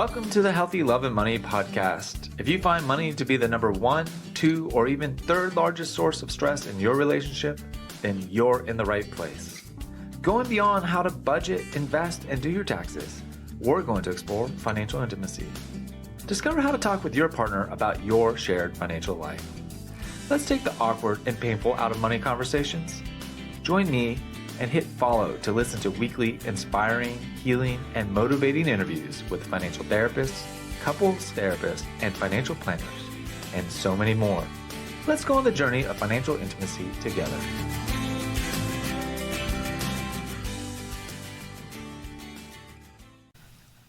Welcome to the Healthy Love and Money podcast. If you find money to be the number 1, 2, or even third largest source of stress in your relationship, then you're in the right place. Going beyond how to budget, invest, and do your taxes, we're going to explore financial intimacy. Discover how to talk with your partner about your shared financial life. Let's take the awkward and painful out of money conversations. Join me and hit follow to listen to weekly inspiring, healing, and motivating interviews with financial therapists, couples therapists, and financial planners, and so many more. Let's go on the journey of financial intimacy together.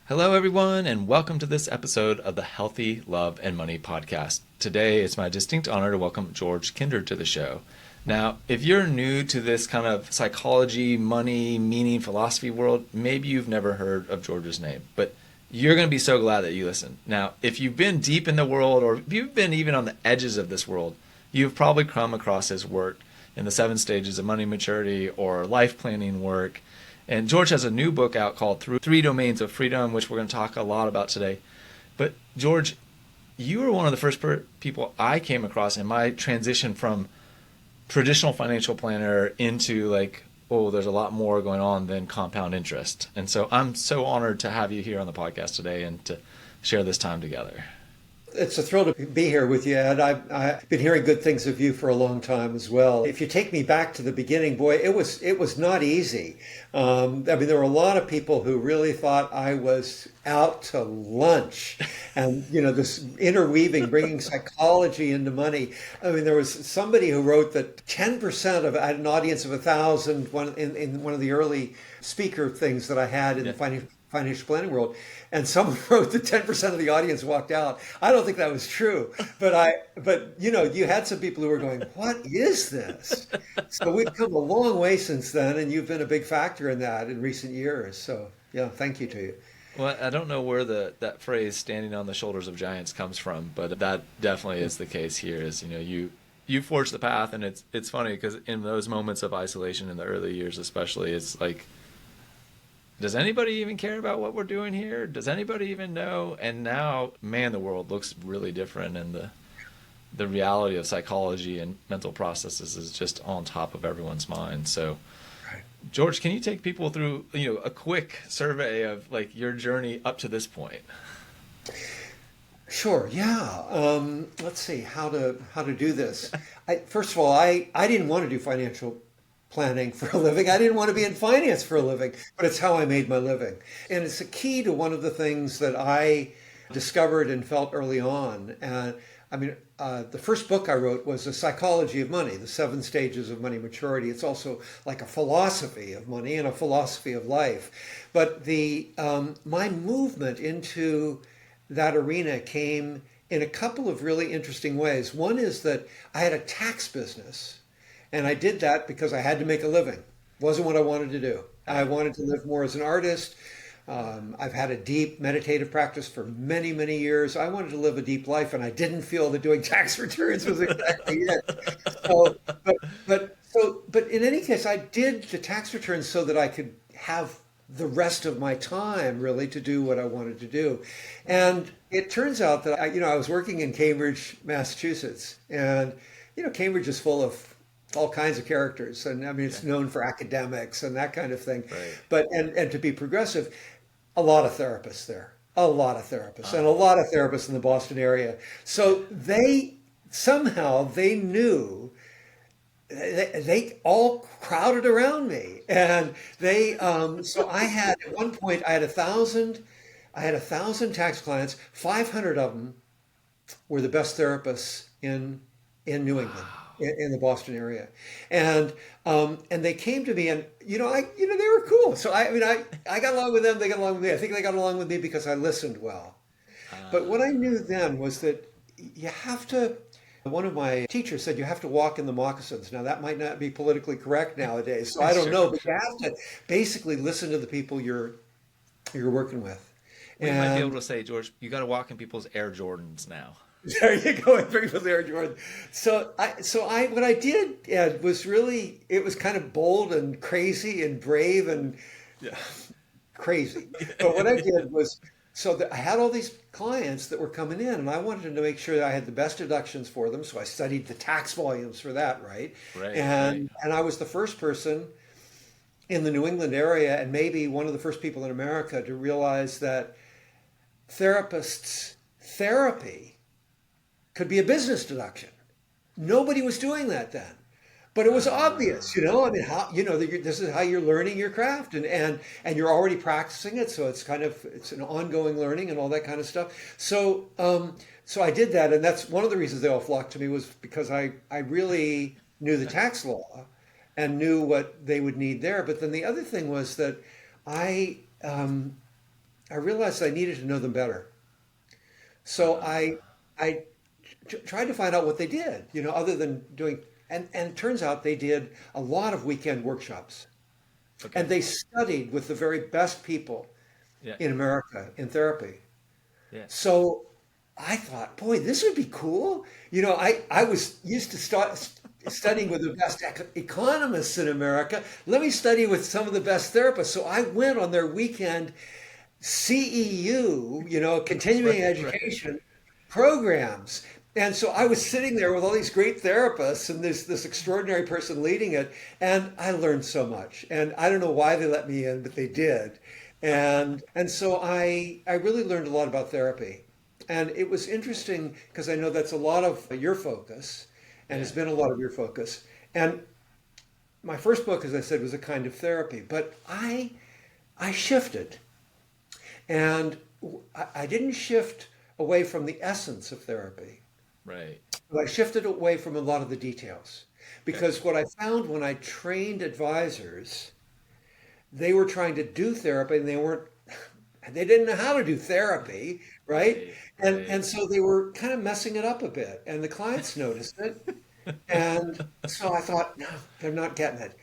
Hello, everyone, and welcome to this episode of the Healthy Love and Money podcast. Today, it's my distinct honor to welcome George Kinder to the show. Now, if you're new to this kind of psychology, money, meaning, philosophy world, maybe you've never heard of George's name, but you're going to be so glad that you listened. Now, if you've been deep in the world, or if you've been even on the edges of this world, you've probably come across his work in the 7 stages of money maturity or life planning work. And George has a new book out called Through 3 Domains of Freedom, which we're going to talk a lot about today. But George, you were one of the first people I came across in my transition from traditional financial planner into there's a lot more going on than compound interest. And so I'm so honored to have you here on the podcast today and to share this time together. It's a thrill to be here with you, Ed. I've been hearing good things of you for a long time as well. If you take me back to the beginning, boy, it was not easy. There were a lot of people who really thought I was out to lunch, and this interweaving, bringing psychology into money. There was somebody who wrote that 10% of I had an audience of 1,000 in one of the early speaker things that I had in the financial planning world, and someone wrote that 10% of the audience walked out. I don't think that was true, but you had some people who were going, "What is this?" So we've come a long way since then, and you've been a big factor in that in recent years. So yeah, thank you to you. Well, I don't know where that phrase "standing on the shoulders of giants" comes from, but that definitely is the case here. Is you forged the path, and it's funny because in those moments of isolation in the early years, especially, it's like, does anybody even care about what we're doing here? Does anybody even know? And now, man, the world looks really different, and the reality of psychology and mental processes is just on top of everyone's mind. So, right. George, can you take people through a quick survey of your journey up to this point? Sure. Yeah. Let's see how to do this. First of all, I didn't want to do financial planning for a living. I didn't want to be in finance for a living, but it's how I made my living. And it's a key to one of the things that I discovered and felt early on. And the first book I wrote was A Psychology of Money, the 7 stages of money maturity. It's also like a philosophy of money and a philosophy of life. But my movement into that arena came in a couple of really interesting ways. One is that I had a tax business, and I did that because I had to make a living. It wasn't what I wanted to do. I wanted to live more as an artist. I've had a deep meditative practice for many, many years. I wanted to live a deep life, and I didn't feel that doing tax returns was exactly it. But in any case, I did the tax returns so that I could have the rest of my time really to do what I wanted to do. And it turns out that I was working in Cambridge, Massachusetts, and Cambridge is full of all kinds of characters, and it's known for academics and that kind of thing. Right. But and to be progressive, a lot of therapists there, and a lot of therapists in the Boston area. So they knew. They all crowded around me, and they. So I had at one point I had 1,000 tax clients. 500 of them were the best therapists in New England. In the Boston area, and they came to me, and they were cool. So I got along with them. They got along with me. I think they got along with me because I listened well. But what I knew then was that you have to. One of my teachers said you have to walk in the moccasins. Now that might not be politically correct nowadays, so I don't know. But you have to basically listen to the people you're working with. We might be able to say, George, you got to walk in people's Air Jordans now. There you go, people's Air Jordan. So what I did, Ed, was really, it was kind of bold and crazy and brave and crazy. But what I did was I had all these clients that were coming in, and I wanted to make sure that I had the best deductions for them. So I studied the tax volumes for that, right? Right, right. And I was the first person in the New England area, and maybe one of the first people in America to realize that therapists' therapy could be a business deduction. Nobody was doing that then. But it was obvious, you know. I mean, how you know that this is how you're learning your craft, and you're already practicing it, so it's an ongoing learning and all that kind of stuff. So I did that, and that's one of the reasons they all flocked to me was because I really knew the tax law and knew what they would need there. But then the other thing was that I I realized I needed to know them better. So I tried to find out what they did, you know, other than doing, and it turns out they did a lot of weekend workshops. Okay. And they studied with the very best people Yeah. in America in therapy. Yeah. So I thought, boy, this would be cool. You know, I was used to studying with the best economists in America. Let me study with some of the best therapists. So I went on their weekend CEU, you know, continuing Right, right. education programs. And so I was sitting there with all these great therapists and this extraordinary person leading it, and I learned so much. And I don't know why they let me in, but they did. And so I really learned a lot about therapy. And it was interesting because I know that's a lot of your focus and Yeah. has been a lot of your focus. And my first book, as I said, was a kind of therapy, but I shifted. And I didn't shift away from the essence of therapy, Right. but I shifted away from a lot of the details. Okay. Because what I found when I trained advisors, they were trying to do therapy and they didn't know how to do therapy, right? Right. And Right. so they were kind of messing it up a bit, and the clients noticed it. And so I thought, no, they're not getting it.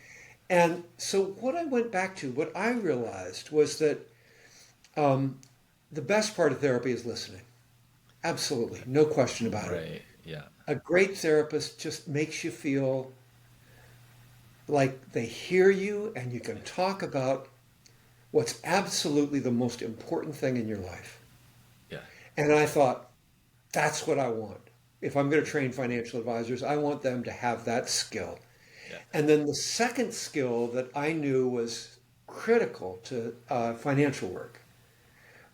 And so what I went back to, what I realized was that um, the best part of therapy is listening. Absolutely, no question about it. Right. Yeah. A great therapist just makes you feel like they hear you and you can talk about what's absolutely the most important thing in your life. Yeah. And I thought, that's what I want. If I'm going to train financial advisors, I want them to have that skill. Yeah. And then the second skill that I knew was critical to financial work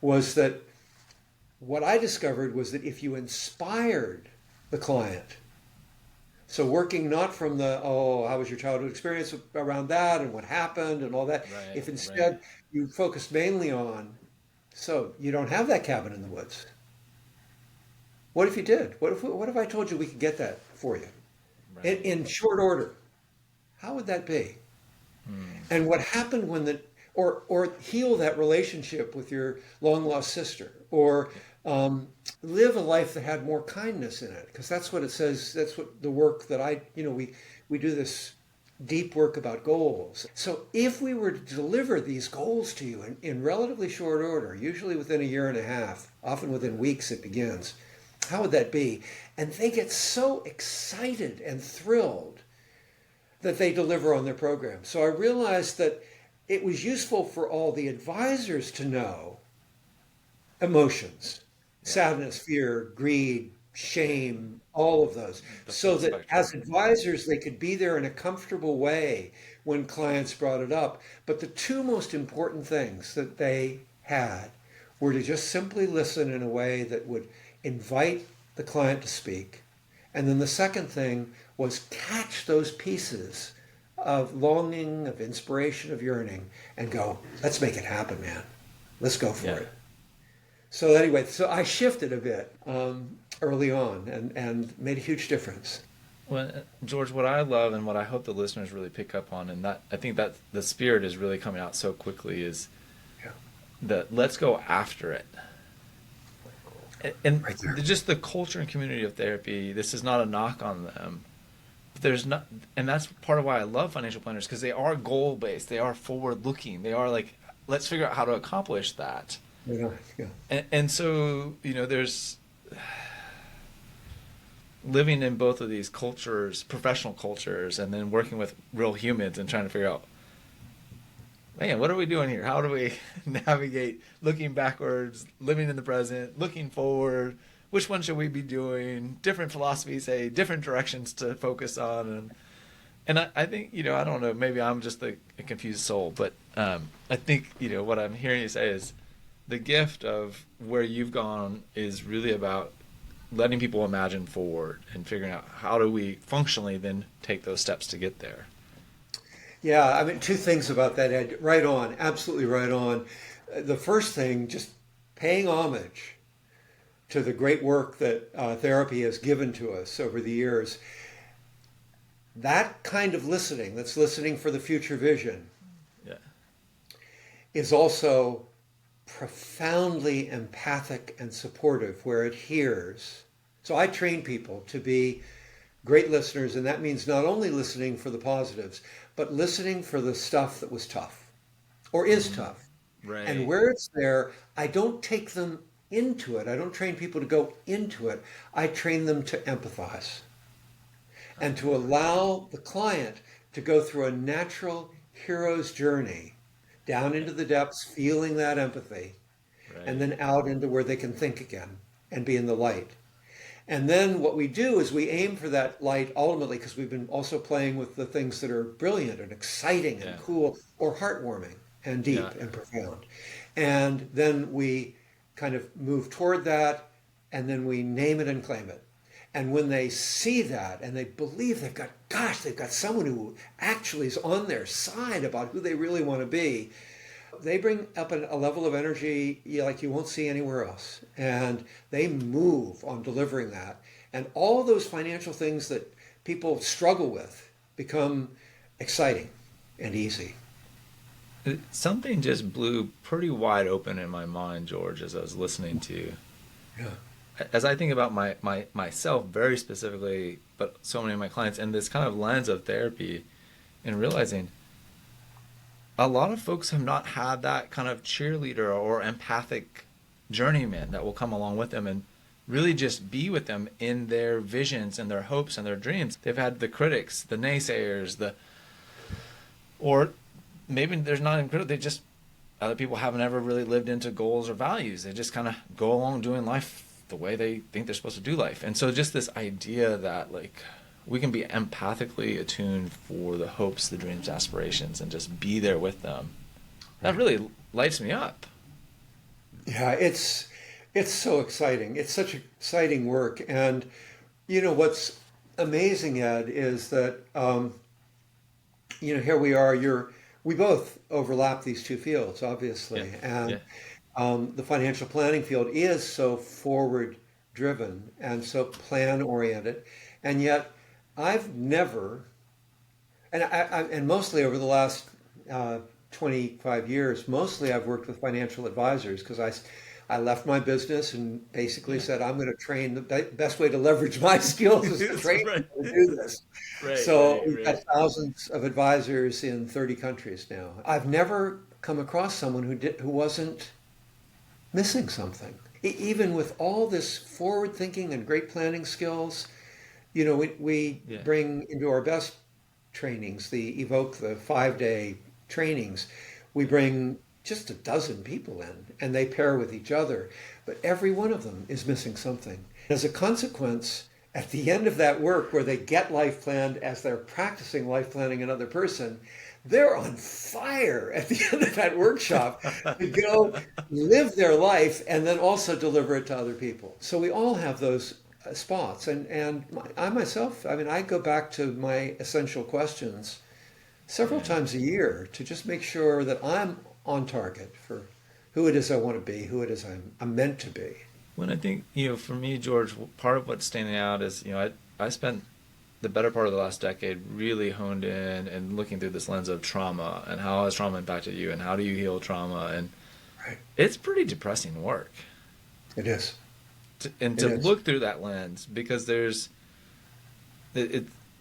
was that what I discovered was that if you inspired the client, so working not from the, oh, how was your childhood experience around that and what happened and all that, Right. if Right. instead you focused mainly on, so you don't have that cabin in the woods. What if you did? What if I told you we could get that for you Right. in short order? How would that be? Hmm. And what happened when or heal that relationship with your long lost sister, or Yeah. live a life that had more kindness in it, because that's what it says. That's what the work that we do this deep work about goals. So if we were to deliver these goals to you in relatively short order, usually within a year and a half, often within weeks it begins, how would that be? And they get so excited and thrilled that they deliver on their program. So I realized that it was useful for all the advisors to know emotions, Yeah. sadness, fear, greed, shame, all of those, The so full that as spectrum. advisors they could be there in a comfortable way when clients brought it up. But the two most important things that they had were to just simply listen in a way that would invite the client to speak. And then the second thing was catch those pieces of longing, of inspiration, of yearning, and go, let's make it happen, man. Let's go for Yeah. it. So anyway, so I shifted a bit early on and made a huge difference. Well, George, what I love and what I hope the listeners really pick up on, and that I think that the spirit is really coming out so quickly, is Yeah, that let's go after it. And right there. just the culture and community of therapy, this is not a knock on them. But there's not, and that's part of why I love financial planners, because they are goal based, they are forward looking, they are like, let's figure out how to accomplish that. Yeah, yeah, And so, there's living in both of these cultures, professional cultures, and then working with real humans and trying to figure out man, what are we doing here? How do we navigate looking backwards, living in the present, looking forward? Which one should we be doing? Different philosophies say different directions to focus on, and I think, I don't know, maybe I'm just a confused soul, but I think, what I'm hearing you say is the gift of where you've gone is really about letting people imagine forward and figuring out how do we functionally then take those steps to get there. Yeah, I mean, two things about that, Ed. Right on, absolutely right on. The first thing, just paying homage to the great work that therapy has given to us over the years. That kind of listening, that's listening for the future vision, Yeah. is also profoundly empathic and supportive where it hears. So I train people to be great listeners, and that means not only listening for the positives, but listening for the stuff that was tough or is tough. And Right. where it's there, I don't take them into it. I don't train people to go into it. I train them to empathize and to allow the client to go through a natural hero's journey down into the depths, feeling that empathy, and Right. then out into where they can think again and be in the light. And then what we do is we aim for that light ultimately, because we've been also playing with the things that are brilliant and exciting and Yeah. cool or heartwarming and deep Yeah. and profound. And then we kind of move toward that, and then we name it and claim it. And when they see that and they believe they've got someone who actually is on their side about who they really want to be, they bring up a level of energy like you won't see anywhere else. And they move on delivering that. And all those financial things that people struggle with become exciting and easy. Something just blew pretty wide open in my mind, George, as I was listening to you. Yeah. As I think about myself very specifically, but so many of my clients, and this kind of lens of therapy, and realizing a lot of folks have not had that kind of cheerleader or empathic journeyman that will come along with them and really just be with them in their visions and their hopes and their dreams. They've had the critics, the naysayers, or maybe there's not even critics, they just, other people haven't ever really lived into goals or values. They just kind of go along doing life the way they think they're supposed to do life. And so just this idea that like we can be empathically attuned for the hopes, the dreams, aspirations, and just be there with them. That Right. really lights me up. Yeah, it's so exciting. It's such exciting work. And what's amazing, Ed, is that here we are. We both overlap these two fields, Yeah. obviously, Yeah. and the financial planning field is so forward driven and so plan oriented, and yet I've never, and mostly over the last 25 years, mostly I've worked with financial advisors because I left my business and basically Yeah. said, I'm going to train. The best way to leverage my skills is to train Right. people to do this. Right. So Right. we've got Right. thousands of advisors in 30 countries now. I've never come across someone who wasn't missing something. Even with all this forward thinking and great planning skills, we Yeah. bring into our best trainings, the EVOKE, the 5-day trainings, we bring just a dozen people in and they pair with each other. But every one of them is missing something. As a consequence, at the end of that work where they get life planned as they're practicing life planning another person, they're on fire at the end of that workshop to go live their life and then also deliver it to other people. So we all have those spots. I myself, I mean, I go back to my essential questions several Yeah. times a year to just make sure that I'm on target for who it is I want to be, who it is I'm meant to be. When I think, for me, George, part of what's standing out is, I spent the better part of the last decade really honed in and looking through this lens of trauma and how has trauma impacted you and how do you heal trauma. And Right. it's pretty depressing work. It is. And It to is. look through that lens, because the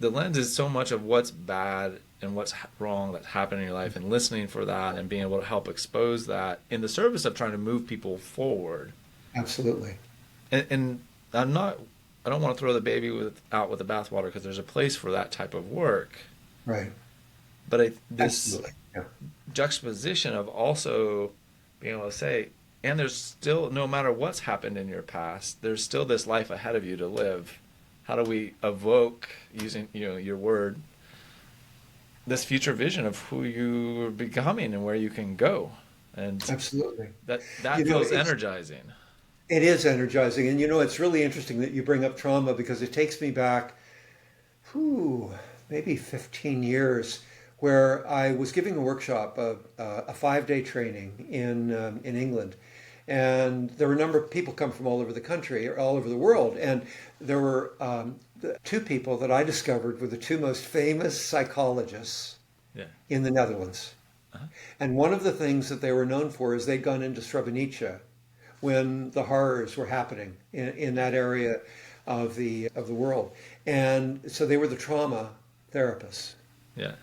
lens is so much of what's bad and what's wrong that's happened in your life, and listening for that and being able to help expose that in the service of trying to move people forward. Absolutely. And I don't want to throw the baby out with the bathwater, because there's a place for that type of work. Right. But this Absolutely. Yeah. juxtaposition of also being able to say, and there's still, no matter what's happened in your past, there's still this life ahead of you to live. How do we evoke, using your word, this future vision of who you're becoming and where you can go? And Absolutely. that You know, feels it's energizing. it is energizing, and it's really interesting that you bring up trauma because it takes me back, whew, maybe 15 years, where I was giving a workshop, a 5-day training in England, and there were a number of people come from all over the country, or all over the world, and there were the two people that I discovered were the two most famous psychologists Yeah. in the Netherlands. Uh-huh. And one of the things that they were known for is they'd gone into Srebrenica when the horrors were happening in that area of the world. And so they were the trauma therapists. Yeah.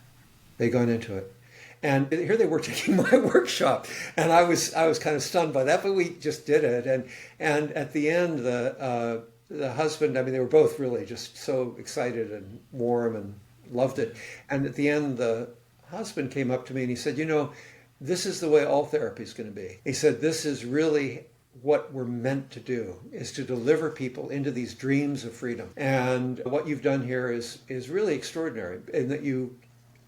They'd gone into it. And here they were taking my workshop. And I was kind of stunned by that, but we just did it. And at the end, the husband, I mean, they were both really just so excited and warm and loved it. And at the end, the husband came up to me and he said, this is the way all therapy is going to be. He said, this is really what we're meant to do, is to deliver people into these dreams of freedom. And what you've done here is really extraordinary, in that you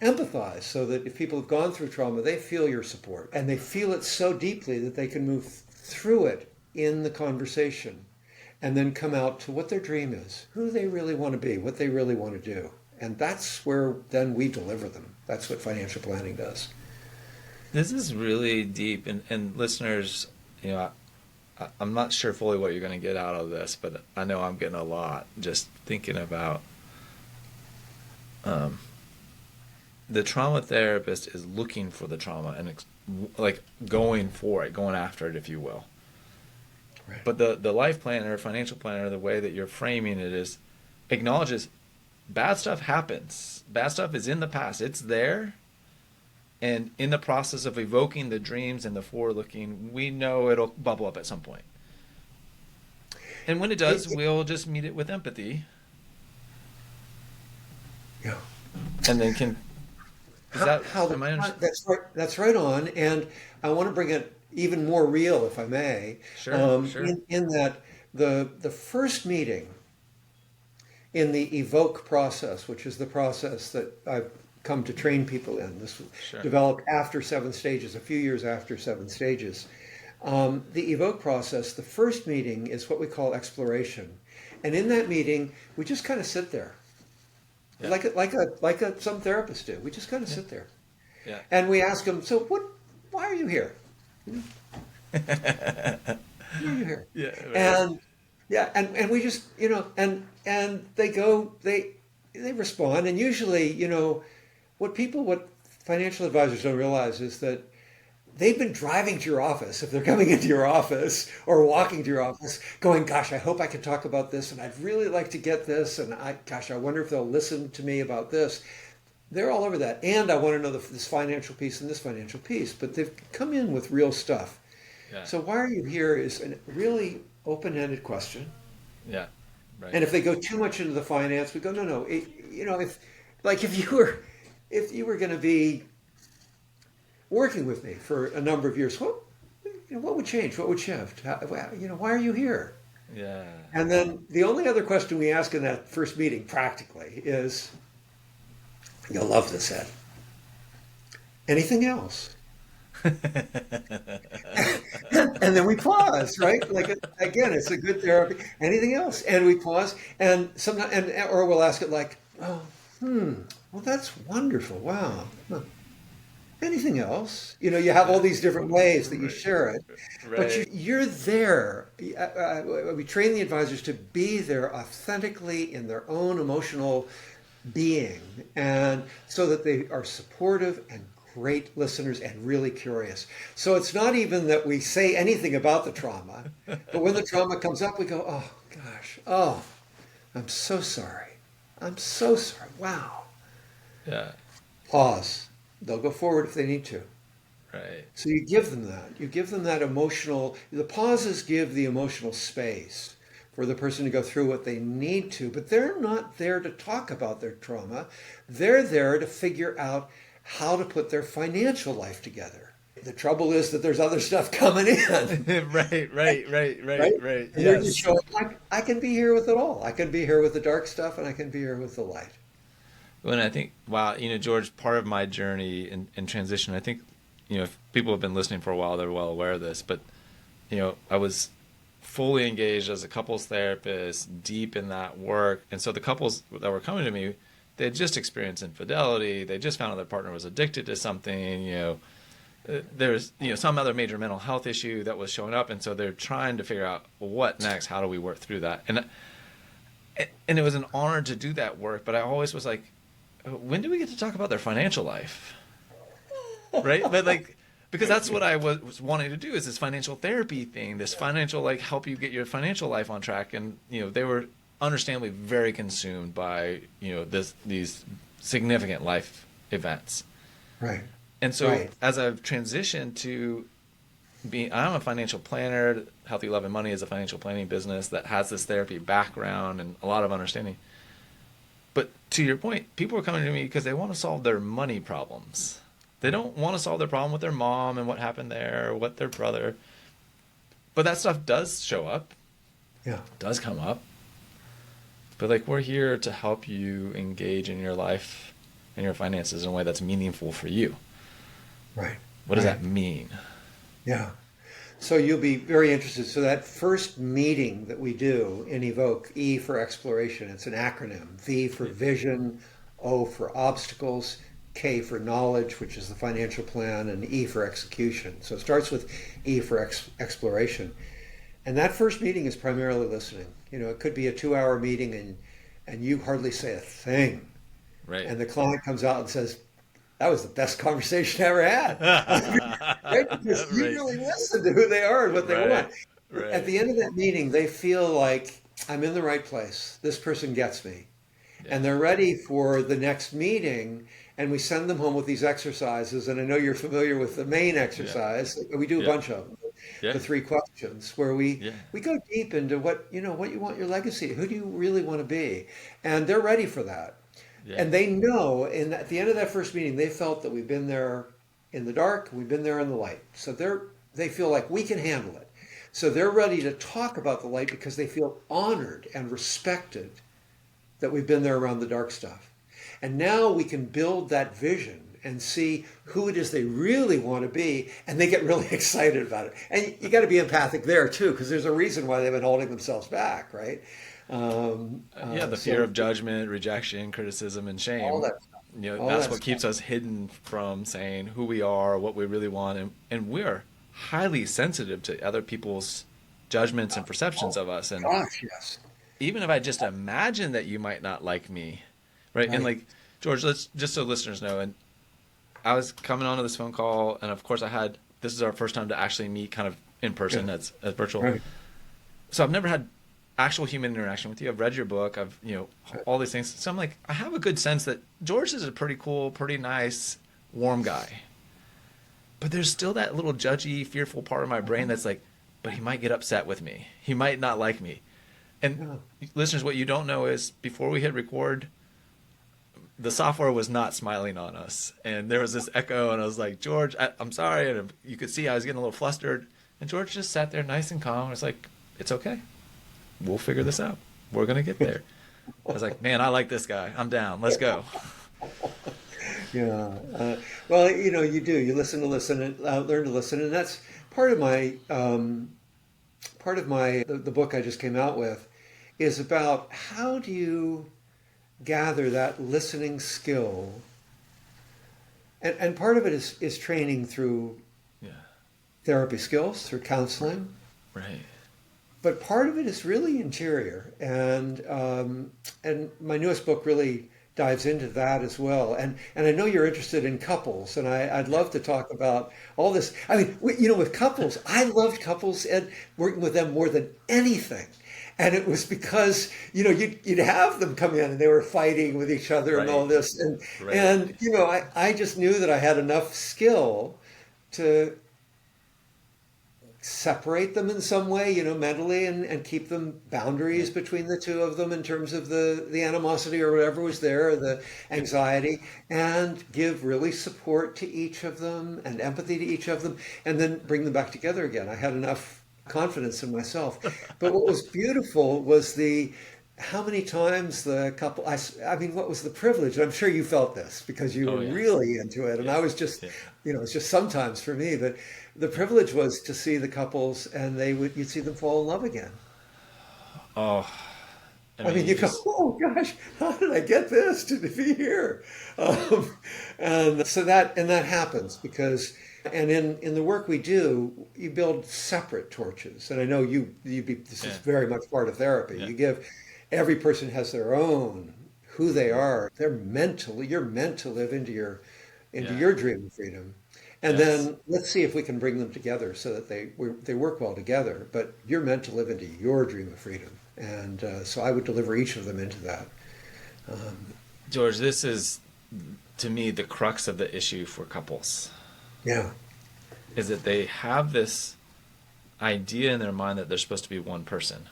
empathize, so that if people have gone through trauma, they feel your support, and they feel it so deeply that they can move through it in the conversation and then come out to what their dream is, who they really want to be, what they really want to do. And that's where then we deliver them. That's what financial planning does. This is really deep, and listeners, I'm not sure fully what you're going to get out of this, but I know I'm getting a lot just thinking about the trauma therapist is looking for the trauma and like going for it, going after it, if you will. Right. But the life planner, financial planner, the way that you're framing it is acknowledges bad stuff happens. Bad stuff is in the past. It's there. And in the process of evoking the dreams and the forward-looking, we know it'll bubble up at some point. And when it does, we'll just meet it with empathy. Yeah. And then can... That's right on. And I want to bring it even more real, if I may. Sure, sure. In that the first meeting in the EVOKE process, which is the process that I've come to train people in. This was developed after 7 stages, a few years after 7 stages. The EVOKE process, the first meeting is what we call exploration. And in that meeting, we just kind of sit there. Yeah. Like some therapists do. We just kind of sit there. Yeah. And we ask them, so why are you here? Why are you here? Yeah. Right. And we just, and they respond. And usually, what financial advisors don't realize is that they've been driving to your office, if they're coming into your office or walking to your office, going, gosh, I hope I can talk about this, and I'd really like to get this, and I wonder if they'll listen to me about this. They're all over that. And I want to know this financial piece and this financial piece. But they've come in with real stuff. Yeah. So why are you here is a really open-ended question. Yeah. Right. And if they go too much into the finance, we go, no. If you were going to be working with me for a number of years, what would change? What would shift? Why are you here? Yeah. And then the only other question we ask in that first meeting, practically, is, you'll love this, Ed. Anything else? And then we pause, right? Like, again, it's a good therapy. Anything else? And we pause, and sometimes, or we'll ask it like, well, that's wonderful. Wow. Huh. Anything else? You have all these different ways that you share it, but you're there. We train the advisors to be there authentically in their own emotional being, and so that they are supportive and great listeners and really curious. So it's not even that we say anything about the trauma, but when the trauma comes up, we go, oh gosh, I'm so sorry. I'm so sorry. Wow. Yeah. Pause. They'll go forward if they need to. Right. So you give them that. You give them that emotional, the pauses give the emotional space for the person to go through what they need to, but they're not there to talk about their trauma. They're there to figure out how to put their financial life together. The trouble is that there's other stuff coming in, Right, right, right, right? right, right. And they're just Yes. showing, I can be here with it all. I can be here with the dark stuff and I can be here with the light. When I think, wow, George, part of my journey in transition, I think, if people have been listening for a while, they're well aware of this, but, I was fully engaged as a couples therapist, deep in that work. And so the couples that were coming to me, they had just experienced infidelity. They just found out their partner was addicted to something, there's some other major mental health issue that was showing up, and so they're trying to figure out, well, what next, how do we work through that, and it was an honor to do that work, but I always was like, when do we get to talk about their financial life, right? But like, because that's what I was wanting to do, is this financial therapy thing, this financial, like, help you get your financial life on track. And they were understandably very consumed by these significant life events. Right. And so Right. as I've transitioned to I'm a financial planner. Healthy Love and Money is a financial planning business that has this therapy background and a lot of understanding. But to your point, people are coming to me because they want to solve their money problems. They don't want to solve their problem with their mom and what happened there, or what their brother. But that stuff does show up, Yeah. does come up. But like, we're here to help you engage in your life and your finances in a way that's meaningful for you. Right. What does Right. that mean? Yeah. So you'll be very interested. So that first meeting that we do in EVOKE, E for exploration, it's an acronym. V for vision, O for obstacles, K for knowledge, which is the financial plan, and E for execution. So it starts with E for exploration. And that first meeting is primarily listening. It could be a 2-hour meeting and you hardly say a thing. Right. And the client comes out and says, that was the best conversation I ever had. Right? Because you Right. really listen to who they are and what they Right. want. At Right. the end of that meeting, they feel like I'm in the right place. This person gets me. Yeah. And they're ready for the next meeting. And we send them home with these exercises. And I know you're familiar with the main Yeah. exercise. We do a Yeah. bunch of them. Yeah. The 3 questions where we Yeah. we go deep into what you want your legacy. Who do you really want to be? And they're ready for that. Yeah. And they know, and at the end of that first meeting, they felt that we've been there in the dark, we've been there in the light. So they feel like we can handle it. So they're ready to talk about the light because they feel honored and respected that we've been there around the dark stuff. And now we can build that vision and see who it is they really want to be, and they get really excited about it. And you got to be empathic there too, because there's a reason why they've been holding themselves back, right? Yeah, the fear So of judgment, rejection, criticism, and all shame. that stuff, all That's that what keeps stuff. us hidden from saying who we are, what we really want, and we're highly sensitive to other people's judgments and perceptions Oh of us. And gosh, yes. even if I just imagine that you might not like me, right? And Right. like, George, let's just so listeners know, and I was coming onto this phone call, and of course this is our first time to actually meet kind of in Yeah. person as virtual. Right. So I've never had actual human interaction with you. I've read your book. I've, all these things. So I'm like, I have a good sense that George is a pretty cool, pretty nice, warm guy. But there's still that little judgy, fearful part of my brain that's like, but he might get upset with me. He might not like me. And Yeah. listeners, what you don't know is before we hit record, the software was not smiling on us. And there was this echo, and I was like, George, I'm sorry. And you could see I was getting a little flustered. And George just sat there nice and calm. I was like, it's okay. We'll figure this out. We're going to get there. I was like, man, I like this guy. I'm down. Let's go. Yeah. Well, you do. You listen and learn to listen, and that's part of the book I just came out with is about how do you gather that listening skill, and part of it is training through Yeah. therapy skills, through counseling, Right. but part of it is really interior, and my newest book really dives into that as well. And I know you're interested in couples, and I'd love to talk about all this. I mean, with couples, I loved couples and working with them more than anything. And it was because you'd have them come in and they were fighting with each other and all Right. this, and Right. I just knew that I had enough skill to separate them in some way, mentally, and keep them Yeah. boundaries between the two of them in terms of the animosity or whatever was there, or the anxiety, and give really support to each of them and empathy to each of them, and then bring them back together again. I had enough confidence in myself. But what was beautiful was the how many times the couple, I mean, what was the privilege? I'm sure you felt this because you Oh were yeah. really into it. And Yeah. I was just, Yeah. it's just sometimes for me, but the privilege was to see the couples and you'd see them fall in love again. Oh, I I mean, mean, you you go, just oh gosh, how did I get this to be here? And so that happens because, and in the work we do, you build separate torches. And I know this is yeah. very much part of therapy. Yeah. Every person has their own, who they are. You're meant to live into Yeah. your dream of freedom. And Yes. then let's see if we can bring them together so that they work well together. But you're meant to live into your dream of freedom, and so I would deliver each of them into that. Um, George, this is to me the crux of the issue for couples yeah, is that they have this idea in their mind that they're supposed to be one person.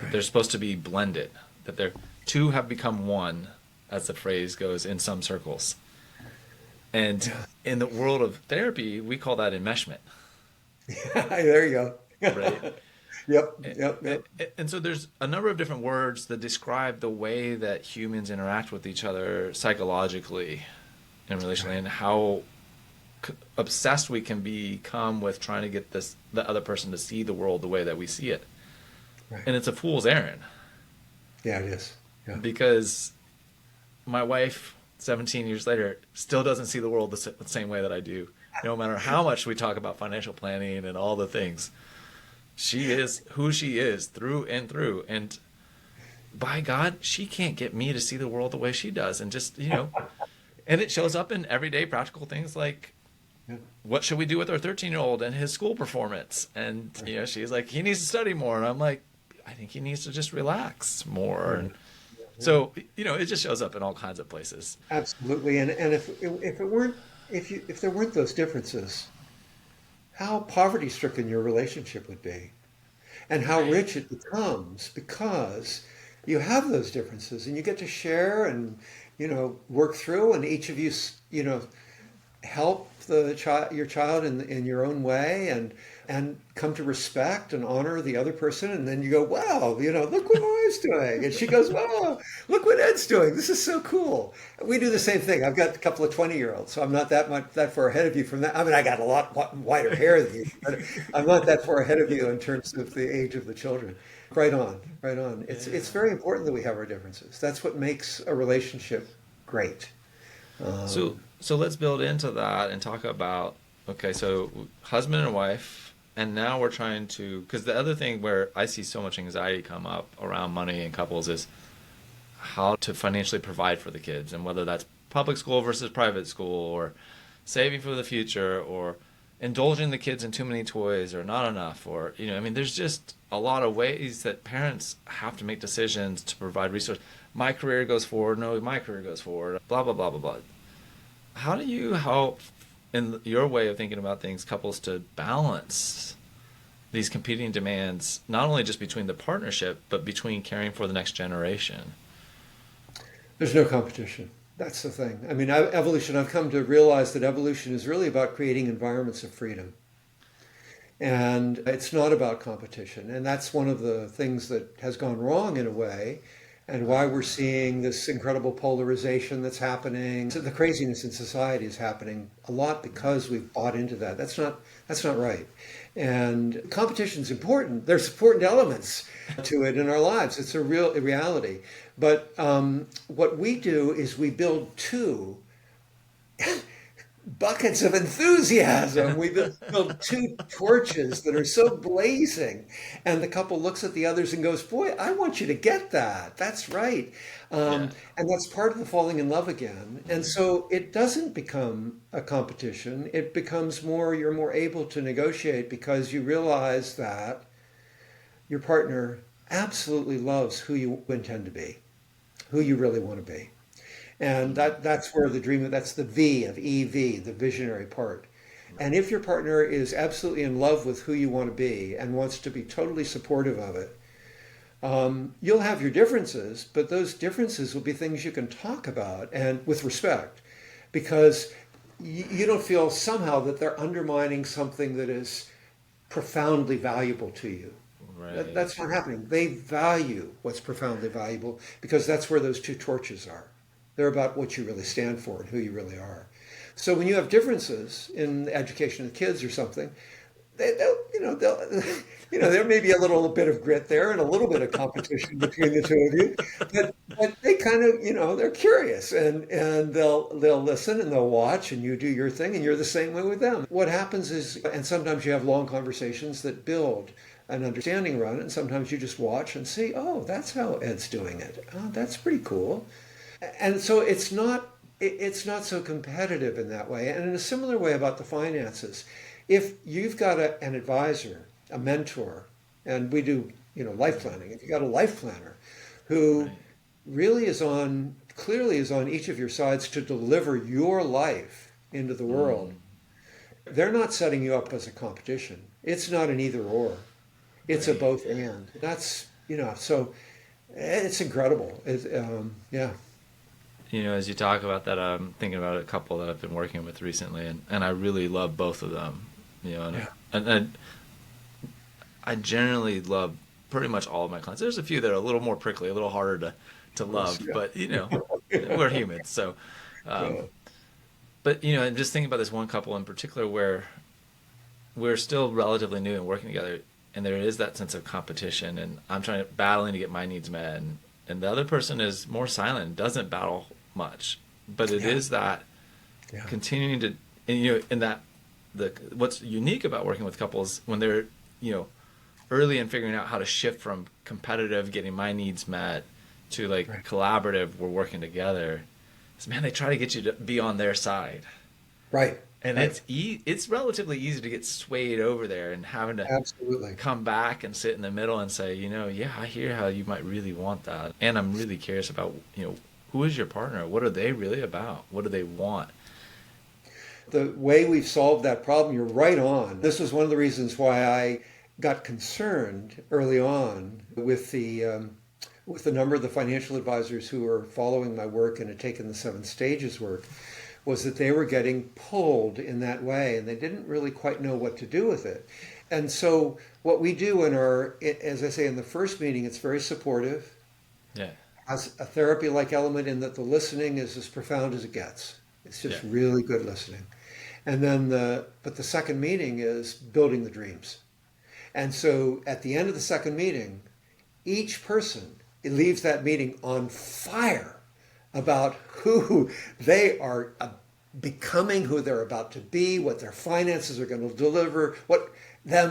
That they're right. supposed to be blended. That they're two have become one, as the phrase goes in some circles. And Yeah, in the world of therapy, we call that enmeshment, there you go. right? Yep, A- yep, yep. And so there's a number of different words that describe the way that humans interact with each other psychologically and relationally, Right, and how obsessed we can become with trying to get the other person to see the world the way that we see it. right. And it's a fool's errand Yeah, it is. Yeah. because my wife, 17 years later, still doesn't see the world the same way that I do. No matter how much we talk about financial planning and all the things, she is who she is through and through. And by God, she can't get me to see the world the way she does. And just, and it shows up in everyday practical things like, Yeah, what should we do with our 13-year-old and his school performance? And, right, she's like, he needs to study more. And I'm like, I think he needs to just relax more. right. And Yeah. so, it just shows up in all kinds of places. Absolutely. And if there weren't those differences, how poverty stricken your relationship would be, and how Right. rich it becomes because you have those differences and you get to share and work through, and each of you help your child in your own way, and come to respect and honor the other person, and then you go, wow, look what Maria's doing, and she goes, wow, look what Ed's doing, this is so cool. We do the same thing. I've got a couple of 20-year-olds, so I'm not that far ahead of you from that. I mean, I got a lot wider hair than you, but I'm not that far ahead of you in terms of the age of the children. Right on, right on. It's Yeah. very important that we have our differences. That's what makes a relationship great. So um, so let's build into that and talk about, okay, so husband and wife, and now we're trying to, because the other thing where I see so much anxiety come up around money in couples is how to financially provide for the kids, and whether that's public school versus private school, or saving for the future, or indulging the kids in too many toys or not enough, or I mean, there's just a lot of ways that parents have to make decisions to provide resources. My career goes forward, no, my career goes forward, blah blah blah blah blah. How do you help, in your way of thinking about things, couples to balance these competing demands, not only just between the partnership, but between caring for the next generation? there's no competition. That's the thing. I mean, I've come to realize that evolution is really about creating environments of freedom. And it's not about competition. And that's one of the things that has gone wrong in a way, and why we're seeing this incredible polarization that's happening. So the craziness in society is happening a lot because we've bought into that. That's not right. And competition's important. There's important elements to it in our lives. It's a real reality. But what we do is we build two buckets of enthusiasm. We build two torches that are so blazing. And the couple looks at the others and goes, boy, I want you to get that. That's right. Yeah. And that's part of the falling in love again. And so it doesn't become a competition. It becomes you're more able to negotiate because you realize that your partner absolutely loves who you intend to be, who you really want to be. And that's where that's the V of EV, the visionary part. And if your partner is absolutely in love with who you want to be and wants to be totally supportive of it, you'll have your differences, but those differences will be things you can talk about and with respect, because you don't feel somehow that they're undermining something that is profoundly valuable to you. Right. That's not happening. They value what's profoundly valuable because that's where those two torches are. They're about what you really stand for and who you really are. So when you have differences in the education of kids or something, they'll, there may be a little bit of grit there and a little bit of competition between the two of you, but they kind of, they're curious and they'll listen and they'll watch and you do your thing and you're the same way with them. What happens is, and sometimes you have long conversations that build an understanding around it, and sometimes you just watch and see, oh, that's how Ed's doing it. Oh, that's pretty cool. And so it's not so competitive in that way. And in a similar way about the finances, if you've got an advisor, a mentor, and we do, life planning, if you've got a life planner who Right. really clearly is on each of your sides to deliver your life into the world, they're not setting you up as a competition. It's not an either or. It's a Right. both and. That's, so it's incredible. Yeah. As you talk about that, I'm thinking about a couple that I've been working with recently, and I really love both of them. And, Yeah. and I generally love pretty much all of my clients. There's a few that are a little more prickly, a little harder to love, Yeah. but we're humans. So, um, Yeah. but and just thinking about this one couple in particular where we're still relatively new and working together, and there is that sense of competition, and I'm battling to get my needs met, and the other person is more silent, doesn't battle much, but it Yeah. is that Yeah. continuing to, and that what's unique about working with couples when they're early in figuring out how to shift from competitive, getting my needs met, to like Right. collaborative, we're working together, is man, they try to get you to be on their side. Right. And Right. it's relatively easy to get swayed over there and having to Absolutely. come back and sit in the middle and say, yeah, I hear how you might really want that. And I'm really curious about, who is your partner? What are they really about? What do they want? The way we've solved that problem, you're right on. This was one of the reasons why I got concerned early on with the number of the financial advisors who were following my work and had taken the 7 stages work, was that they were getting pulled in that way and they didn't really quite know what to do with it. And so what we do as I say, in the first meeting, it's very supportive, Yeah. has a therapy-like element in that the listening is as profound as it gets. It's just Yeah. really good listening. And then but the second meeting is building the dreams. And so at the end of the second meeting, each person leaves that meeting on fire about who they are becoming, who they're about to be, what their finances are going to deliver,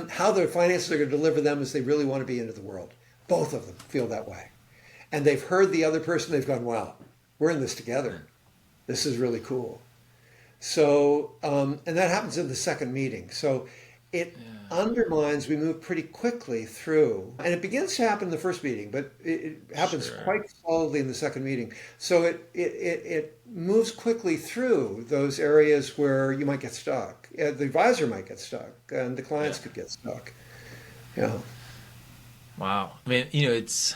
how their finances are going to deliver them as they really want to be into the world. Both of them feel that way. And they've heard the other person, they've gone, wow, we're in this together. This is really cool. So, and that happens in the second meeting. So it undermines, we move pretty quickly through, and it begins to happen in the first meeting, but it happens Sure. quite slowly in the second meeting. So it moves quickly through those areas where you might get stuck. The advisor might get stuck, and the clients Yeah. could get stuck. Yeah. Wow. I mean, it's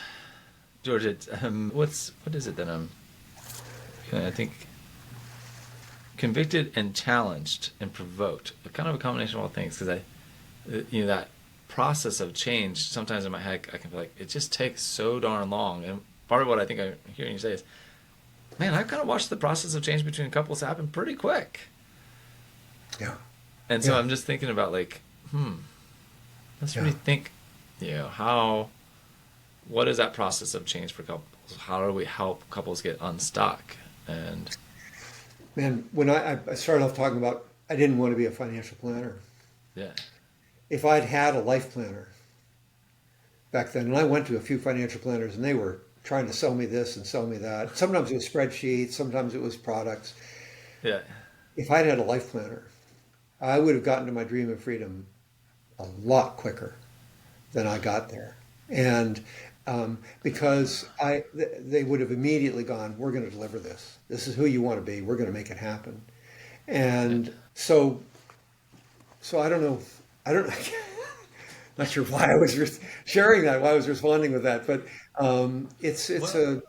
George. It's what is it that I think convicted and challenged and provoked. Kind of a combination of all things, because that process of change. Sometimes in my head, I can feel like it just takes so darn long. And part of what I think I'm hearing you say is, man, I've kind of watched the process of change between couples happen pretty quick. Yeah. And so Yeah. I'm just thinking about like, let's Yeah. rethink, what is that process of change for couples? How do we help couples get unstuck? And Man, when I started off talking about I didn't want to be a financial planner. yeah, If I'd had a life planner back then, and I went to a few financial planners and they were trying to sell me this and sell me that. Sometimes it was spreadsheets, sometimes it was products. yeah, If I'd had a life planner, I would have gotten to my dream of freedom a lot quicker than I got there. And because they would have immediately gone, we're going to deliver this. This is who you want to be. We're going to make it happen. yeah, And so So I don't know. I don't. Not sure why I was sharing that. Why I was responding with that, but it's Well,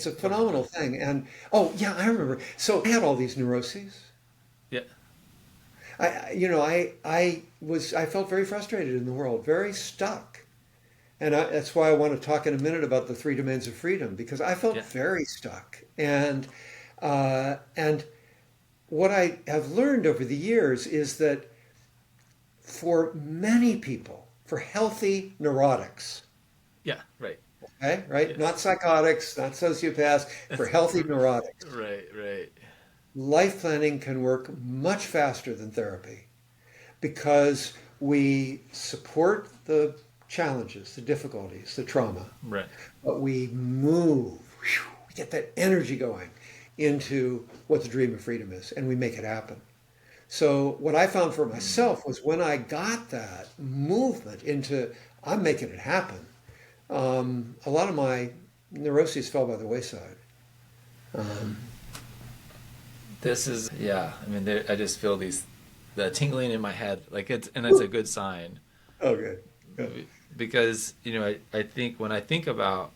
a go ahead. phenomenal thing. And oh yeah, I remember. So I had all these neuroses. Yeah, I felt very frustrated in the world, very stuck. And that's why I want to talk in a minute about the three domains of freedom, because I felt yeah, very stuck. And what I have learned over the years is that for many people, for healthy neurotics, yeah. Right. okay, right? Yes. Not psychotics, not sociopaths, for healthy neurotics, Right. Right. life planning can work much faster than therapy because we support the challenges, the difficulties, the trauma, Right. but we move, we get that energy going into what the dream of freedom is, and we make it happen. So what I found for Mm. myself was when I got that movement into I'm making it happen, a lot of my neuroses fell by the wayside. Um, This is yeah. I mean, I just feel the tingling in my head, like it's a good sign oh, good. Good. because I think when I think about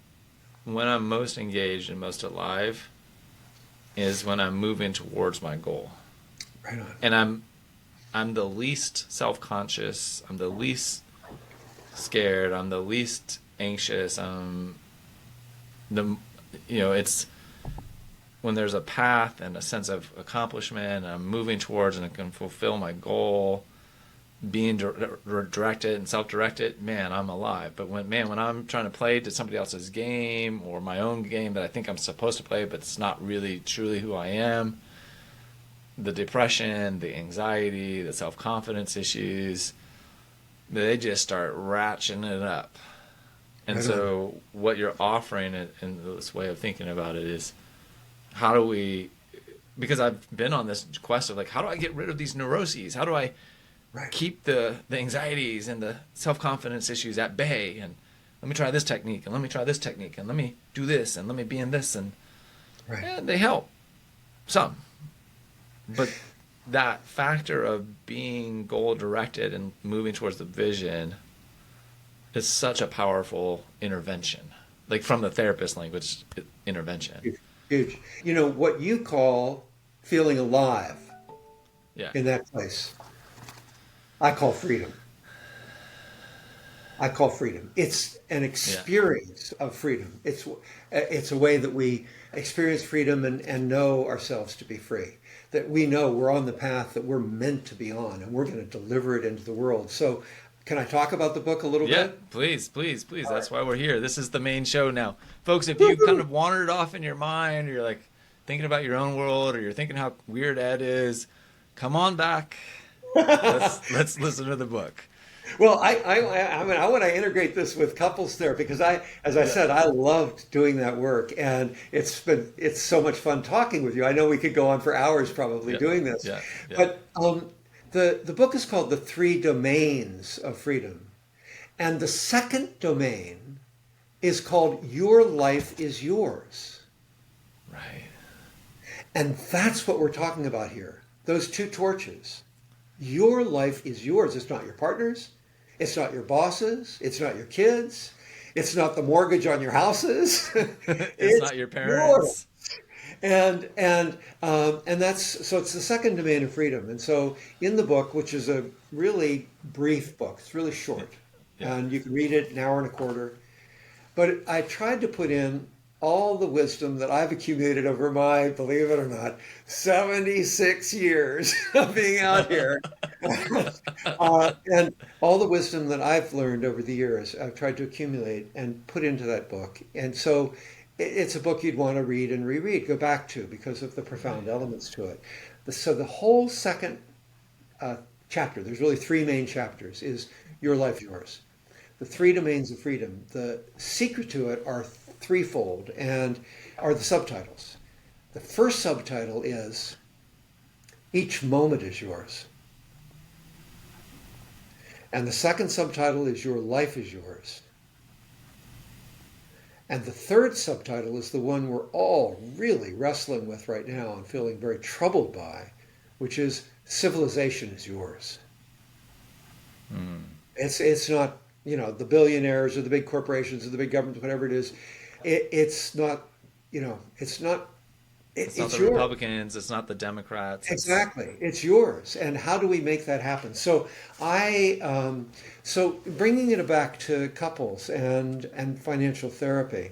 when I'm most engaged and most alive is when I'm moving towards my goal, Right on. and I'm the least self-conscious. I'm the least scared. I'm the least anxious. I'm the it's when there's a path and a sense of accomplishment, and I'm moving towards and I can fulfill my goal, being directed and self-directed, man, I'm alive. But when I'm trying to play to somebody else's game or my own game that I think I'm supposed to play, but it's not really truly who I am, the depression, the anxiety, the self-confidence issues, they just start ratcheting it up. And Right on. so what you're offering in this way of thinking about it is how do we, because I've been on this quest of like, how do I get rid of these neuroses? How do I Right. keep the anxieties and the self-confidence issues at bay? And let me try this technique, and let me try this technique, and let me do this, and let me be in this. Right. And they help some. But that factor of being goal directed and moving towards the vision is such a powerful intervention. Like from the therapist language, intervention. Huge. Huge. What you call feeling alive Yeah. in that place, I call freedom. I call freedom. It's an Yeah. experience of freedom. It's a way that we experience freedom and know ourselves to be free. That we know we're on the path that we're meant to be on, and we're going to deliver it into the world. So, can I talk about the book a little Yeah, bit? please, please, please. All right. That's why we're here. This is the main show now. Folks, if you kind Woo-hoo! of wandered off in your mind, or you're like thinking about your own world, or you're thinking how weird Ed is, come on back. Let's listen to the book. Well, I mean, I want to integrate this with couples therapy because as I Yeah, said, I loved doing that work, and it's so much fun talking with you. I know we could go on for hours probably yeah, doing this, yeah, yeah. but the book is called The Three Domains of Freedom, and the second domain is called Your Life is Yours, Right. and that's what we're talking about here. Those two torches. Your life is yours. It's not your partner's. It's not your boss's. It's not your kids. It's not the mortgage on your houses. It's It's not your yours. parents. And that's so it's the second domain of freedom. And so in the book, which is a really brief book, it's really Yeah, short, yeah, and you can read it an hour and a quarter. But I tried to put in all the wisdom that I've accumulated over my, believe it or not, 76 years of being out here. And all the wisdom that I've learned over the years, I've tried to accumulate and put into that book. And so it's a book you'd want to read and reread, go back to because of the profound right. elements to it. So the whole second uh, chapter, there's really three main chapters, is Your Life, Yours. The three domains of freedom. The secret to it are threefold and are the subtitles. The first subtitle is Each Moment is Yours. And the second subtitle is Your Life is Yours. And the third subtitle is the one we're all really wrestling with right now and feeling very troubled by, which is Civilization is Yours. Mm. It's not, the billionaires or the big corporations or the big governments, whatever it is. It's not, it's not, It's not it's the yours. Republicans. It's not the Democrats. It's Exactly. It's yours. And how do we make that happen? So bringing it back to couples and financial therapy.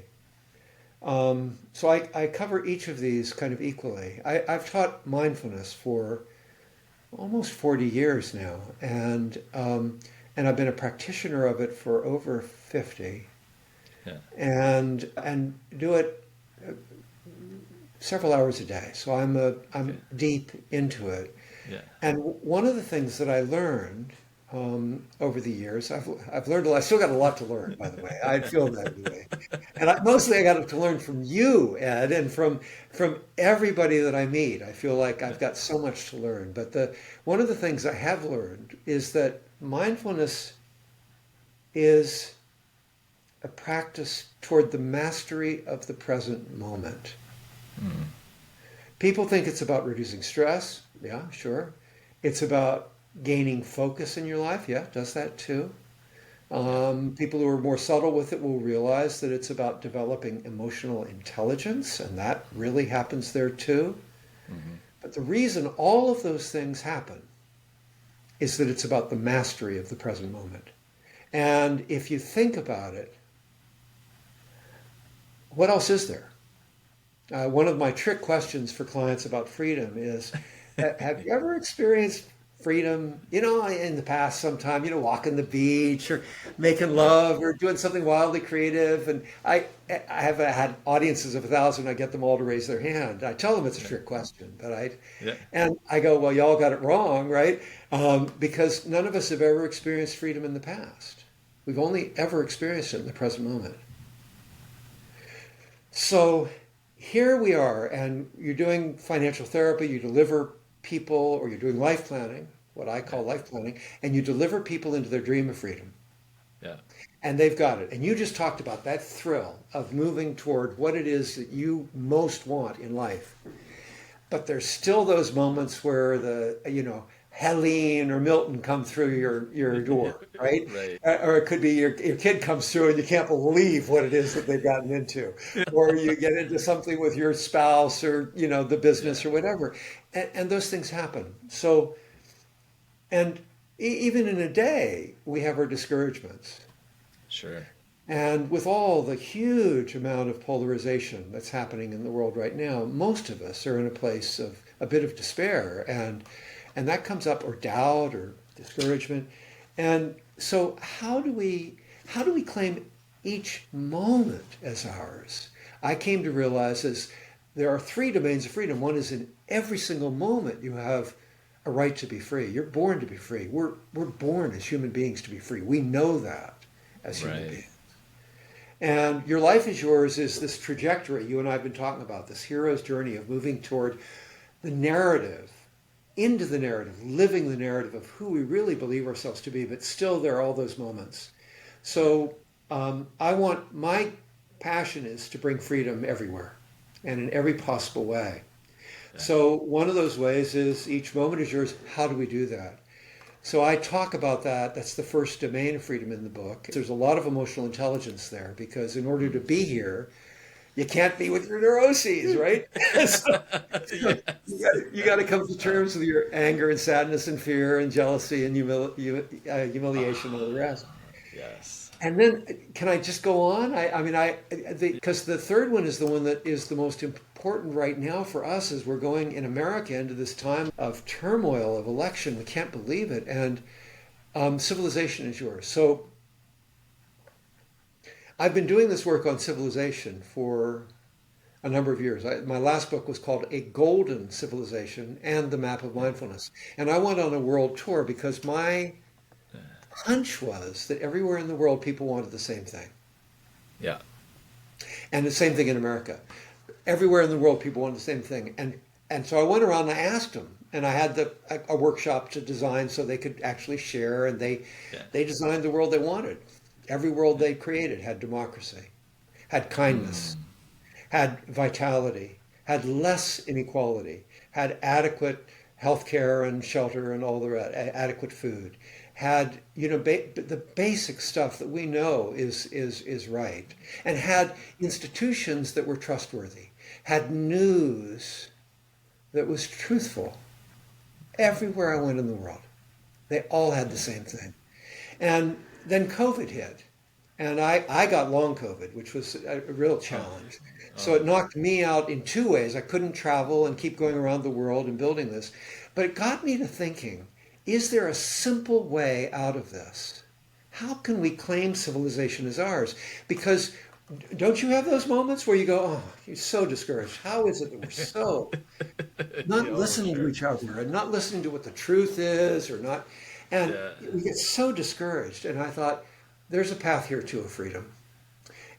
So I cover each of these kind of equally. I've taught mindfulness for almost 40 years now, and I've been a practitioner of it for over 50, yeah. and do it several hours a day. So I'm Okay. deep into it. Yeah. And one of the things that I learned over the years, I've learned a lot. I still got a lot to learn, by the way. I feel that way, and mostly I got to learn from you, Ed, and from everybody that I meet. I feel like Yeah. I've got so much to learn. But the one of the things I have learned is that mindfulness is a practice toward the mastery of the present moment. Mm. People think it's about reducing stress. Yeah, sure. It's about gaining focus in your life. Yeah, it does that too. Yeah. People who are more subtle with it will realize that it's about developing emotional intelligence, and that really happens there too. Hmm. But the reason all of those things happen is that it's about the mastery of the present moment. And if you think about it, what else is there? One of my trick questions for clients about freedom is, have you ever experienced freedom, in the past sometime, walking the beach or making Yeah. love or doing something wildly creative? And I have had audiences of 1,000. I get them all to raise their hand. I tell them it's a Yeah. trick question, Yeah. and I go, well, y'all got it wrong, right? Because none of us have ever experienced freedom in the past. We've only ever experienced it in the present moment. So here we are, and you're doing financial therapy, you deliver people, or you're doing life planning, what I Yeah. call life planning, and you deliver people into their dream of freedom. Yeah. And they've got it. And you just talked about that thrill of moving toward what it is that you most want in life. But there's still those moments where Helene or Milton come through your door, right? Right. Or it could be your kid comes through and you can't believe what it is that they've gotten into. Or you get into something with your spouse or, the business Yeah. or whatever. And those things happen. So, and even in a day, we have our discouragements. Sure. And with all the huge amount of polarization that's happening in the world right now, most of us are in a place of a bit of despair, and that comes up, or doubt, or discouragement. And so, how do we claim each moment as ours? I came to realize is there are three domains of freedom. One is in every single moment you have a right to be free. You're born to be free. We're born as human beings to be free. We know that as human Right. beings. And your life is yours is this trajectory. You and I have been talking about this hero's journey of moving toward the narrative, into the narrative, living the narrative of who we really believe ourselves to be, but still there are all those moments. Yeah. So my passion is to bring freedom everywhere and in every possible way. Yeah. So one of those ways is each moment is yours. How do we do that? So I talk about that. That's the first domain of freedom in the book. There's a lot of emotional intelligence there because in order to Mm. be here, you can't be with your neuroses, right? so, so Yes. you got to come to terms with your anger and sadness and fear and jealousy and humiliation and all the rest. Yes. And then, can I just go on? I mean, because the third one is the one that is the most important right now for us as we're going in America into this time of turmoil, of election. We can't believe it. And civilization is yours. So I've been doing this work on civilization for a number of years. My last book was called A Golden Civilization and the Map of Yeah. Mindfulness. And I went on a world tour because my hunch was that everywhere in the world people wanted the same thing. Yeah. And the same thing in America. Everywhere in the world people wanted the same thing. And so I went around and I asked them. And I had a workshop to design so they could actually share. And Yeah. they designed the world they wanted. Every world they created had democracy, had kindness, Mm. had vitality, had less inequality, had adequate health care and shelter and all the rest, adequate food, had, the basic stuff that we know is right, and had institutions that were trustworthy, had news that was truthful everywhere I went in the world. They all had the same thing. And then COVID hit. And I got long COVID, which was a real challenge. So it knocked me out in two ways. I couldn't travel and keep going around the world and building this. But it got me to thinking, is there a simple way out of this? How can we claim civilization as ours? Because don't you have those moments where you go, oh, you're so discouraged. How is it that we're so not Yeah, listening to sure. each other and not listening to what the truth is or not? And Yeah. we get so discouraged. And I thought, there's a path here to a freedom.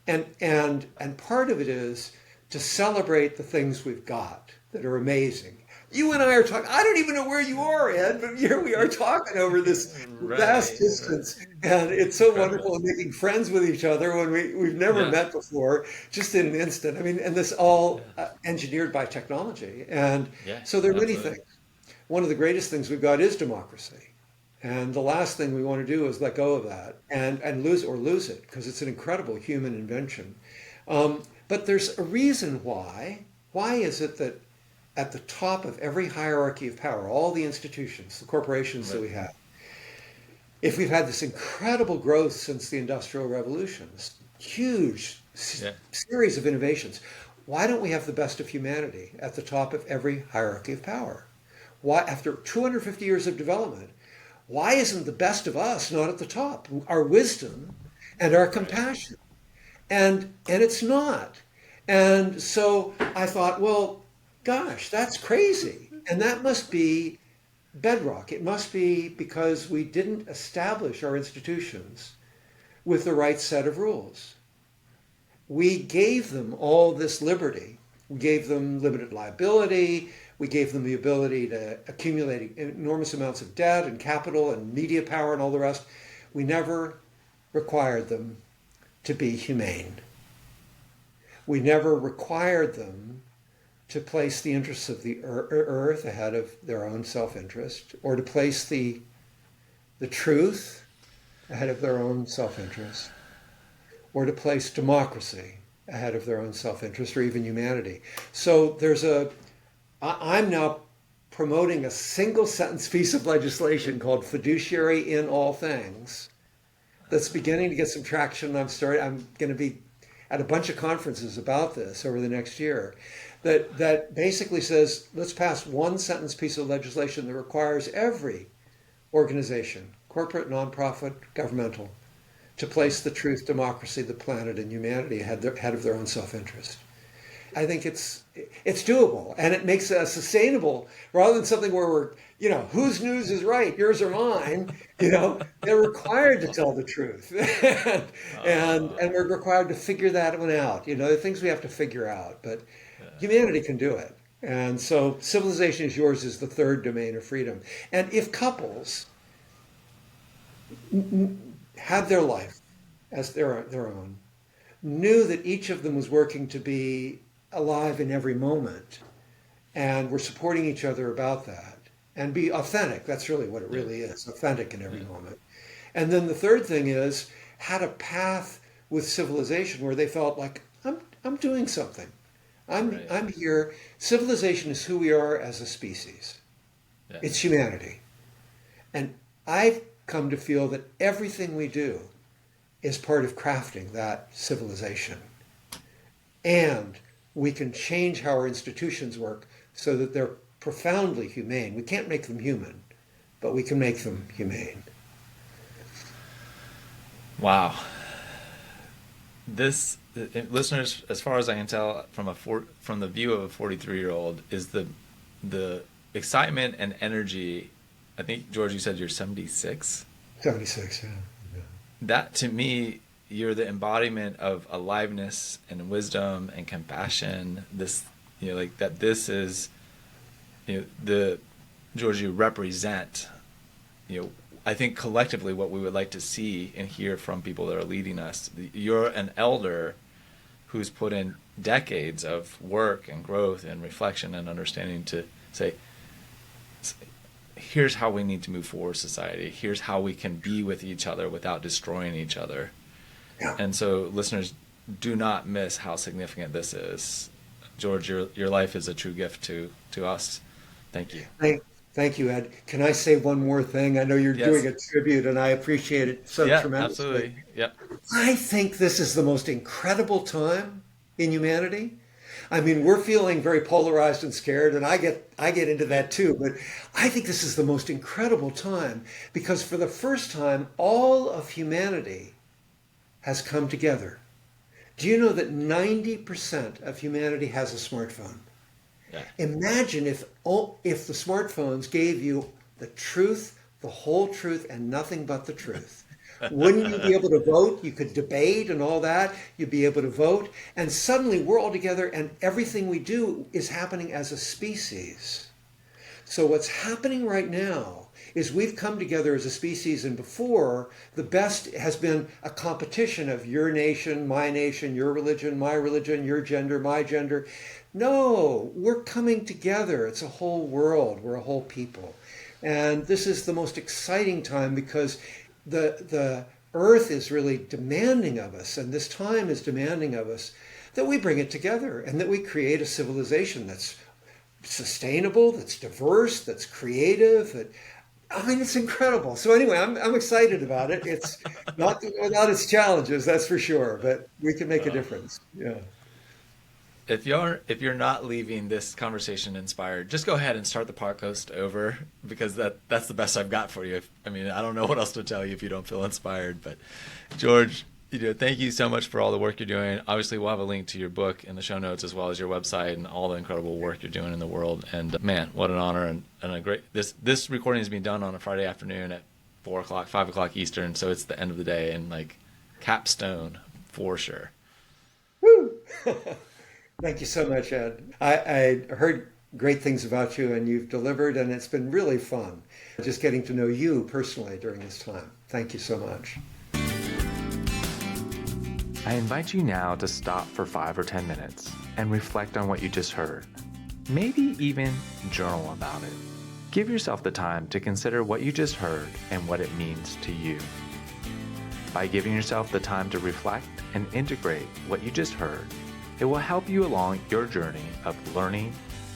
And part of it is to celebrate the things we've got that are amazing. You and I are talking. I don't even know where you are, Ed, but here we are talking over this vast Right. distance, and it's so wonderful Incredible. and making friends with each other when we've never Yeah. met before, just in an instant. I mean, and this all Yeah. engineered by technology, and Yeah. so there are many Absolutely. things. One of the greatest things we've got is democracy. And the last thing we want to do is let go of that and lose it because it's an incredible human invention. But there's a reason why. Why is it that at the top of every hierarchy of power, all the institutions, the corporations that Right. we have, if we've had this incredible growth since the Industrial Revolution, this huge Yeah. series of innovations, why don't we have the best of humanity at the top of every hierarchy of power? Why, after 250 years of development, why isn't the best of us not at the top? Our wisdom and our Right. compassion. And it's not. And so I thought, well, gosh, that's crazy. And that must be bedrock. It must be because we didn't establish our institutions with the right set of rules. We gave them all this liberty. We gave them limited liability. We gave them the ability to accumulate enormous amounts of debt and capital and media power and all the rest. We never required them to be humane. We never required them to place the interests of the earth ahead of their own self-interest, or to place the truth ahead of their own self-interest, or to place democracy ahead of their own self-interest, or even humanity. So I'm now promoting a single sentence piece of legislation called Fiduciary in All Things that's beginning to get some traction. I'm going to be at a bunch of conferences about this over the next year that basically says, let's pass one sentence piece of legislation that requires every organization, corporate, nonprofit, governmental, to place the truth, democracy, the planet, and humanity ahead of their own self-interest. I think it's doable, and it makes us sustainable rather than something where we're, whose news is right, yours or mine. They're required to tell the truth, and we're required to figure that one out. There are things we have to figure out, but humanity can do it. And so, civilization is yours is the third domain of freedom. And if couples had their life as their own, knew that each of them was working to be alive in every moment, and were supporting each other about that, and be authentic. That's really what it really is, authentic in every moment. And then the third thing is, had a path with civilization where they felt like, I'm doing something. Right. I'm here. Civilization is who we are as a species. Yeah. It's humanity. And I've come to feel that everything we do is part of crafting that civilization. And we can change how our institutions work so that they're profoundly humane. We can't make them human, but we can make them humane. Wow. This, listeners, as far as I can tell, from the view of a 43-year-old, is the excitement and energy. I think, George, you said you're 76. 76, yeah. That, to me, you're the embodiment of aliveness and wisdom and compassion. This, that this is, the George, you represent, I think collectively what we would like to see and hear from people that are leading us. You're an elder who's put in decades of work and growth and reflection and understanding to say, here's how we need to move forward society. Here's how we can be with each other without destroying each other. Yeah. And so listeners, do not miss how significant this is. George, your life is a true gift to us. Thank you. Thank you, Ed. Can I say one more thing? I know you're Yes. doing a tribute, and I appreciate it so Yeah, tremendously. absolutely. Yep. I think this is the most incredible time in humanity. I mean, we're feeling very polarized and scared, and I get into that too. But I think this is the most incredible time because for the first time, all of humanity has come together. Do you know that 90% of humanity has a smartphone? Yeah. Imagine if the smartphones gave you the truth, the whole truth, and nothing but the truth. Wouldn't you be able to vote? You could debate and all that. You'd be able to vote. And suddenly we're all together and everything we do is happening as a species. So what's happening right now is we've come together as a species, and before, the best has been a competition of your nation, my nation, your religion, my religion, your gender, my gender. No, we're coming together. It's a whole world. We're a whole people. And this is the most exciting time because the earth is really demanding of us, and this time is demanding of us that we bring it together and that we create a civilization that's sustainable, that's diverse, that's creative. I mean, it's incredible. So anyway, I'm excited about it. It's not without its challenges, that's for sure, but we can make a difference. Yeah. If you're not leaving this conversation inspired, just go ahead and start the podcast over because that's the best I've got for you. I mean, I don't know what else to tell you if you don't feel inspired. But George, thank you so much for all the work you're doing. Obviously, we'll have a link to your book in the show notes as well as your website and all the incredible work you're doing in the world. And man, what an honor and a great. This recording is being done on a Friday afternoon at 4 o'clock, 5 o'clock Eastern, so it's the end of the day and like capstone for sure. Woo! Thank you so much, Ed. I heard great things about you and you've delivered, and it's been really fun just getting to know you personally during this time. Thank you so much. I invite you now to stop for 5 or 10 minutes and reflect on what you just heard. Maybe even journal about it. Give yourself the time to consider what you just heard and what it means to you. By giving yourself the time to reflect and integrate what you just heard, it will help you along your journey of learning,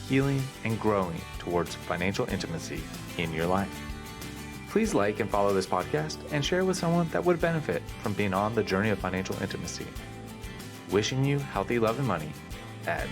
healing, and growing towards financial intimacy in your life. Please like and follow this podcast and share with someone that would benefit from being on the journey of financial intimacy. Wishing you healthy love and money, Ed.